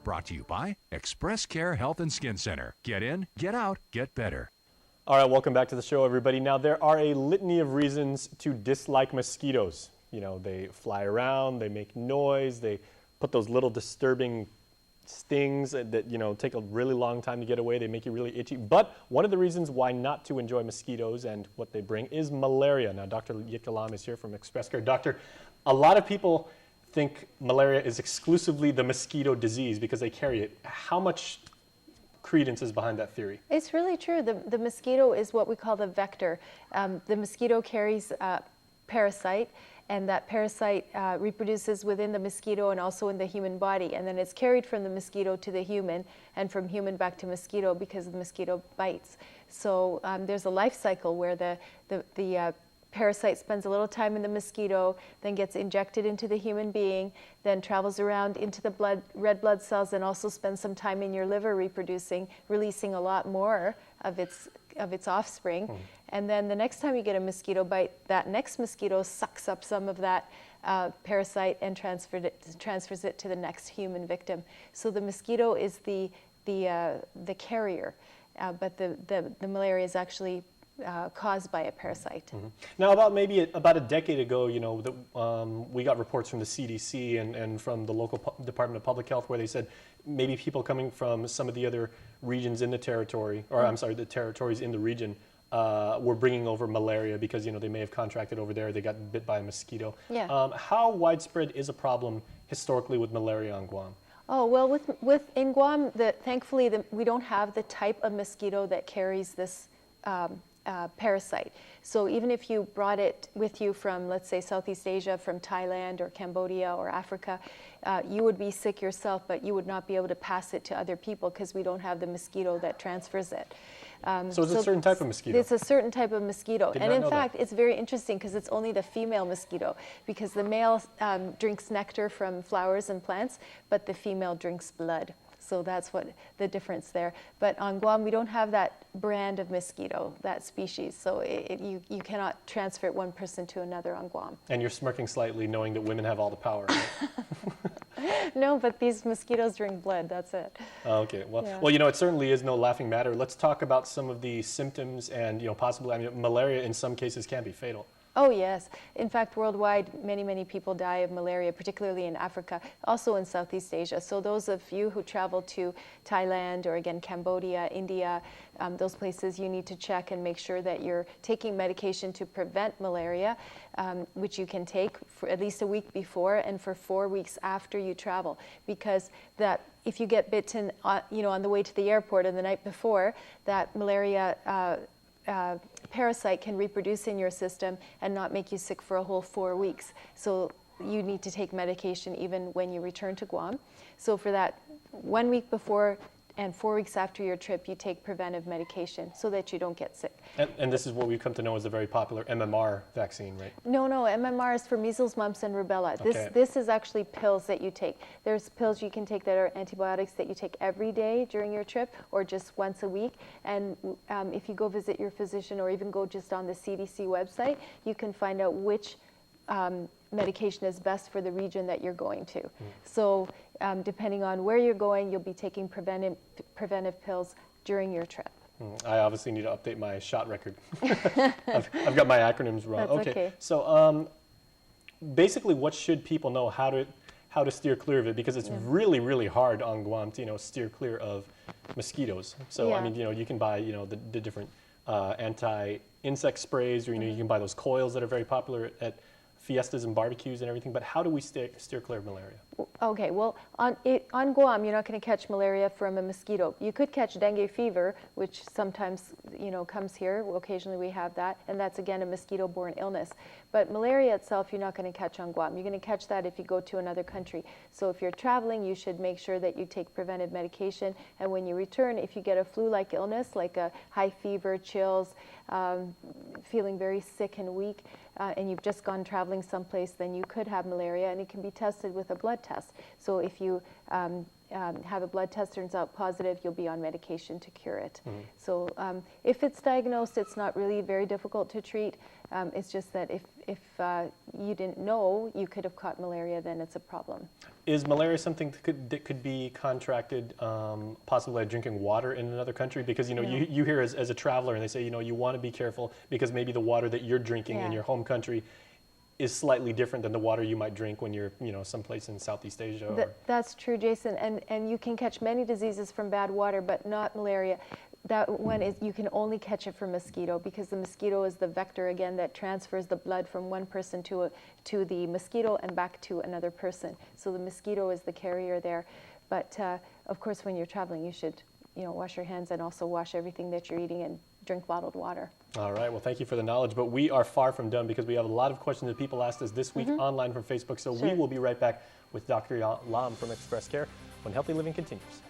Brought to you by Express Care Health and Skin Center. Get in, get out, get better. All right, welcome back to the show, everybody. Now, there are a litany of reasons to dislike mosquitoes. You know, they fly around, they make noise, they put those little disturbing stings that, you know, take a really long time to get away. They make you really itchy. But one of the reasons why not to enjoy mosquitoes and what they bring is malaria. Now, Dr. Jitka Lom is here from Express Care. Doctor, a lot of people think malaria is exclusively the mosquito disease because they carry it. How much credence is behind that theory? It's really true. The mosquito is what we call the vector. The mosquito carries a parasite, and that parasite reproduces within the mosquito and also in the human body, and then it's carried from the mosquito to the human and from human back to mosquito because the mosquito bites. So there's a life cycle where the parasite spends a little time in the mosquito, then gets injected into the human being, then travels around into the red blood cells, and also spends some time in your liver reproducing, releasing a lot more of its offspring. And then the next time you get a mosquito bite, that next mosquito sucks up some of that parasite and transfers it to the next human victim. So the mosquito is the carrier, but the malaria is actually caused by a parasite. Now, about a decade ago, you know, we got reports from the CDC and from the local Department of Public Health where they said maybe people coming from some of the other regions in the territory, or I'm sorry, the territories in the region, were bringing over malaria because, you know, they may have contracted over there, they got bit by a mosquito. Yeah. How widespread is a problem historically with malaria on Guam? Oh, well, in Guam, thankfully we don't have the type of mosquito that carries this parasite. So even if you brought it with you from, let's say, Southeast Asia, from Thailand or Cambodia or Africa, you would be sick yourself, but you would not be able to pass it to other people because we don't have the mosquito that transfers it. So it's a certain type of mosquito? It's a certain type of mosquito. Did and not in know fact, that. it's very interesting because it's only the female mosquito, because the male drinks nectar from flowers and plants, but the female drinks blood. So that's what the difference there. But on Guam, we don't have that brand of mosquito, that species. So you cannot transfer it one person to another on Guam. And you're smirking slightly knowing that women have all the power, right? No, but these mosquitoes drink blood, that's it. Okay, well, Yeah. well, you know, it certainly is no laughing matter. Let's talk about some of the symptoms and, you know, possibly, I mean, malaria in some cases can be fatal. Oh, yes. In fact, worldwide, many people die of malaria, particularly in Africa, also in Southeast Asia. So those of you who travel to Thailand or, again, Cambodia, India, those places, you need to check and make sure that you're taking medication to prevent malaria, which you can take for at least a week before and for 4 weeks after you travel. Because that if you get bitten, you know, on the way to the airport or the night before, that malaria parasite can reproduce in your system and not make you sick for a whole 4 weeks. So you need to take medication even when you return to Guam. So for that 1 week before and 4 weeks after your trip, you take preventive medication so that you don't get sick. And this is what we've come to know as the very popular MMR vaccine, right? No, MMR is for measles, mumps, and rubella. Okay. This is actually pills that you take. There's pills you can take that are antibiotics that you take every day during your trip or just once a week. And if you go visit your physician or even go just on the CDC website, you can find out which medication is best for the region that you're going to. So depending on where you're going, you'll be taking preventive pills during your trip. I obviously need to update my shot record. I've got my acronyms wrong. That's okay. So basically, what should people know how to steer clear of it? Because it's really hard on Guam to, you know, steer clear of mosquitoes. So I mean, you know, you can buy, you know, the different anti-insect sprays, or, you know, you can buy those coils that are very popular at fiestas and barbecues and everything, but how do we steer clear of malaria? Okay, well, on Guam, you're not going to catch malaria from a mosquito. You could catch dengue fever, which sometimes, you know, comes here. Occasionally we have that, and that's, again, a mosquito-borne illness. But malaria itself, you're not going to catch on Guam. You're going to catch that if you go to another country. So if you're traveling, you should make sure that you take preventive medication, and when you return, if you get a flu-like illness, like a high fever, chills, feeling very sick and weak, and you've just gone traveling someplace, then you could have malaria, and it can be tested with a blood test. So if you have a blood test turns out positive, you'll be on medication to cure it. So if it's diagnosed, it's not really very difficult to treat. It's just that if you didn't know you could have caught malaria, then it's a problem. Is malaria something that could be contracted possibly by drinking water in another country? Because No. you hear as a traveler, and they say you want to be careful because maybe the water that you're drinking in Yeah. your home country is slightly different than the water you might drink when you're someplace in Southeast Asia. That's true, Jason, and you can catch many diseases from bad water, but not malaria. That one is, you can only catch it from mosquito, because the mosquito is the vector, again, that transfers the blood from one person to the mosquito and back to another person. So the mosquito is the carrier there. But of course, when you're traveling, you should wash your hands and also wash everything that you're eating and drink bottled water. All right, well, thank you for the knowledge, but we are far from done because we have a lot of questions that people asked us this week online from Facebook. So we Sure. will be right back with Dr. Lom from Express Care when Healthy Living continues.